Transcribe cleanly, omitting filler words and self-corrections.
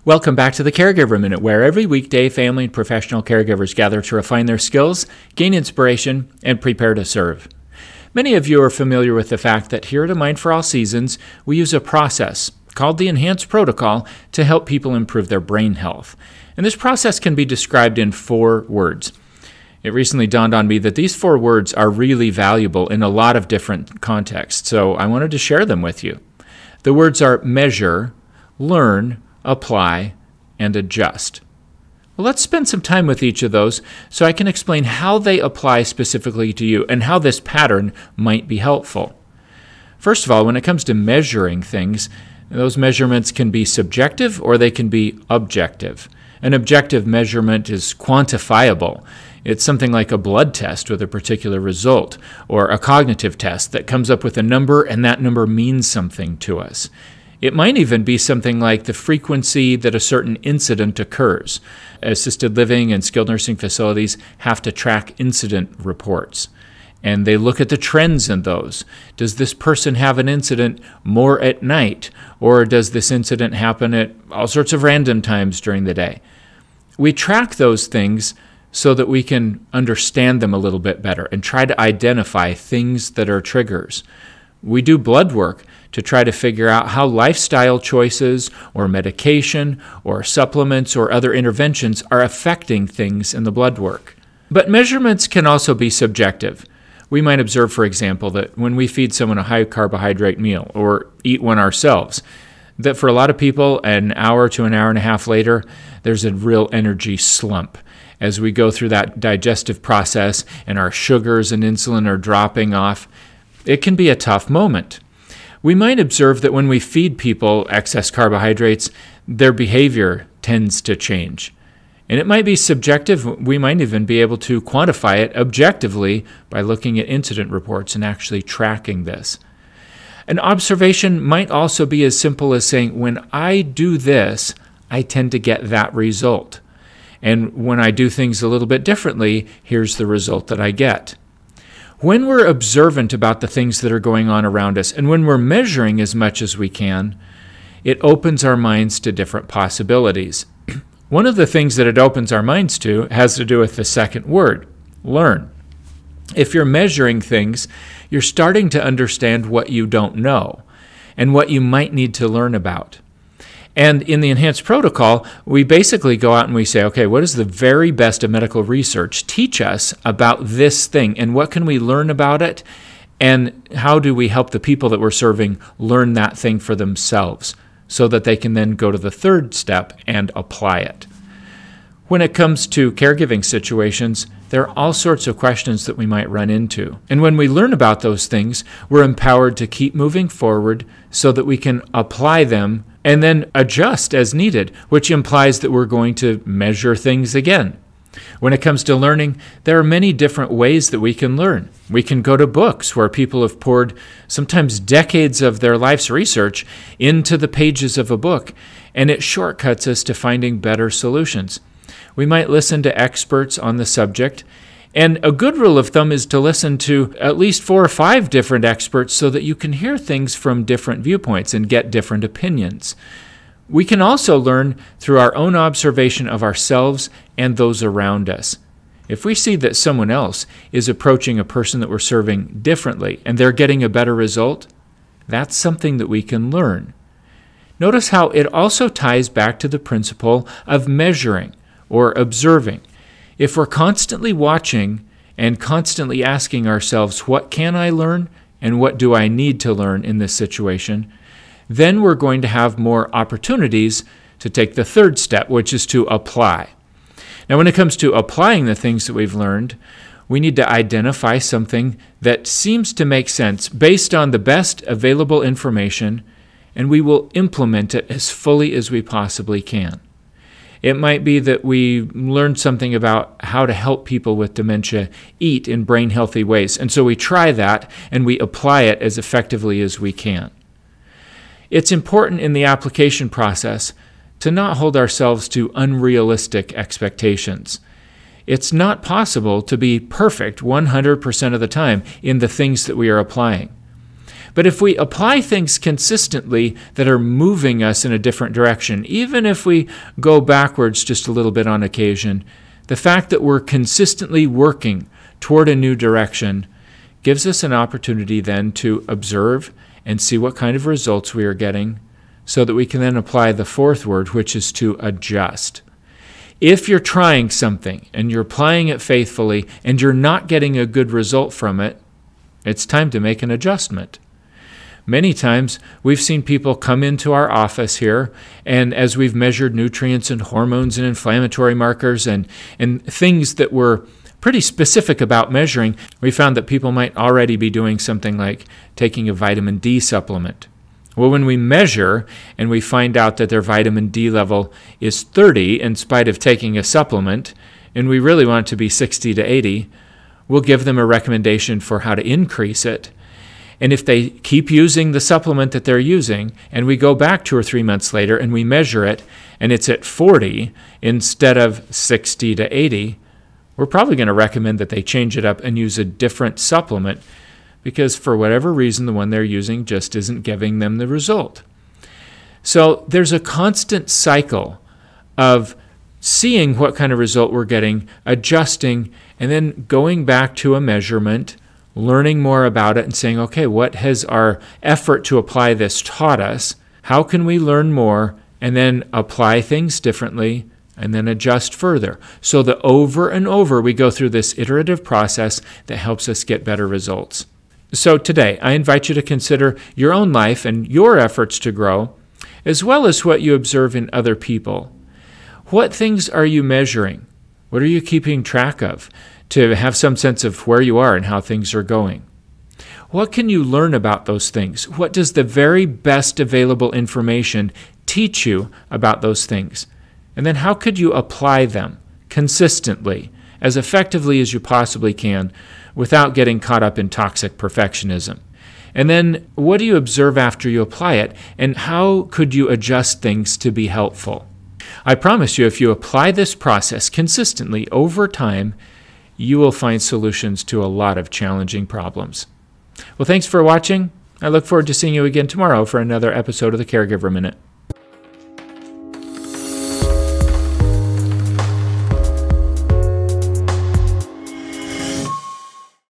Welcome back to the Caregiver Minute, where every weekday family and professional caregivers gather to refine their skills, gain inspiration, and prepare to serve. Many of you are familiar with the fact that here at A Mind for All Seasons, we use a process called the Enhanced Protocol to help people improve their brain health. And this process can be described in 4 words. It recently dawned on me that these 4 words are really valuable in a lot of different contexts, so I wanted to share them with you. The words are measure, learn, apply, and adjust. Well, let's spend some time with each of those so I can explain how they apply specifically to you and how this pattern might be helpful. First of all, when it comes to measuring things, those measurements can be subjective or they can be objective. An objective measurement is quantifiable. It's something like a blood test with a particular result, or a cognitive test that comes up with a number and that number means something to us. It might even be something like the frequency that a certain incident occurs. Assisted living and skilled nursing facilities have to track incident reports, and they look at the trends in those. Does this person have an incident more at night, or does this incident happen at all sorts of random times during the day? We track those things so that we can understand them a little bit better and try to identify things that are triggers. We do blood work to try to figure out how lifestyle choices or medication or supplements or other interventions are affecting things in the blood work. But measurements can also be subjective. We might observe, for example, that when we feed someone a high carbohydrate meal or eat one ourselves, that for a lot of people, an hour to an hour and a half later, there's a real energy slump. As we go through that digestive process and our sugars and insulin are dropping off, it can be a tough moment. We might observe that when we feed people excess carbohydrates, their behavior tends to change. And it might be subjective. We might even be able to quantify it objectively by looking at incident reports and actually tracking this. An observation might also be as simple as saying, when I do this, I tend to get that result. And when I do things a little bit differently, here's the result that I get. When we're observant about the things that are going on around us, and when we're measuring as much as we can, it opens our minds to different possibilities. One of the things that it opens our minds to has to do with the second word, learn. If you're measuring things, you're starting to understand what you don't know and what you might need to learn about. And in the Enhanced Protocol, we basically go out and we say, okay, what does the very best of medical research teach us about this thing, and what can we learn about it, and how do we help the people that we're serving learn that thing for themselves so that they can then go to the third step and apply it. When it comes to caregiving situations, there are all sorts of questions that we might run into. And when we learn about those things, we're empowered to keep moving forward so that we can apply them and then adjust as needed, which implies that we're going to measure things again. When it comes to learning, there are many different ways that we can learn. We can go to books where people have poured sometimes decades of their life's research into the pages of a book, and it shortcuts us to finding better solutions. We might listen to experts on the subject, and a good rule of thumb is to listen to at least 4 or 5 different experts so that you can hear things from different viewpoints and get different opinions. We can also learn through our own observation of ourselves and those around us. If we see that someone else is approaching a person that we're serving differently and they're getting a better result, that's something that we can learn. Notice how it also ties back to the principle of measuring or observing. If we're constantly watching and constantly asking ourselves, what can I learn and what do I need to learn in this situation, then we're going to have more opportunities to take the third step, which is to apply. Now, when it comes to applying the things that we've learned, we need to identify something that seems to make sense based on the best available information, and we will implement it as fully as we possibly can. It might be that we learned something about how to help people with dementia eat in brain-healthy ways, and so we try that and we apply it as effectively as we can. It's important in the application process to not hold ourselves to unrealistic expectations. It's not possible to be perfect 100% of the time in the things that we are applying. But if we apply things consistently that are moving us in a different direction, even if we go backwards just a little bit on occasion, the fact that we're consistently working toward a new direction gives us an opportunity then to observe and see what kind of results we are getting so that we can then apply the fourth word, which is to adjust. If you're trying something and you're applying it faithfully and you're not getting a good result from it, it's time to make an adjustment. Many times we've seen people come into our office here, and as we've measured nutrients and hormones and inflammatory markers and things that were pretty specific about measuring, we found that people might already be doing something like taking a vitamin D supplement. Well, when we measure and we find out that their vitamin D level is 30 in spite of taking a supplement, and we really want it to be 60 to 80, we'll give them a recommendation for how to increase it. And if they keep using the supplement that they're using, and we go back 2 or 3 months later and we measure it, and it's at 40 instead of 60 to 80, we're probably going to recommend that they change it up and use a different supplement, because for whatever reason, the one they're using just isn't giving them the result. So there's a constant cycle of seeing what kind of result we're getting, adjusting, and then going back to a measurement, learning more about it and saying, okay, what has our effort to apply this taught us? How can we learn more and then apply things differently and then adjust further? So that over and over we go through this iterative process that helps us get better results. So today, I invite you to consider your own life and your efforts to grow, as well as what you observe in other people. What things are you measuring? What are you keeping track of to have some sense of where you are and how things are going? What can you learn about those things? What does the very best available information teach you about those things? And then how could you apply them consistently, as effectively as you possibly can, without getting caught up in toxic perfectionism? And then what do you observe after you apply it, and how could you adjust things to be helpful? I promise you, if you apply this process consistently over time, you will find solutions to a lot of challenging problems. Well, thanks for watching. I look forward to seeing you again tomorrow for another episode of the Caregiver Minute.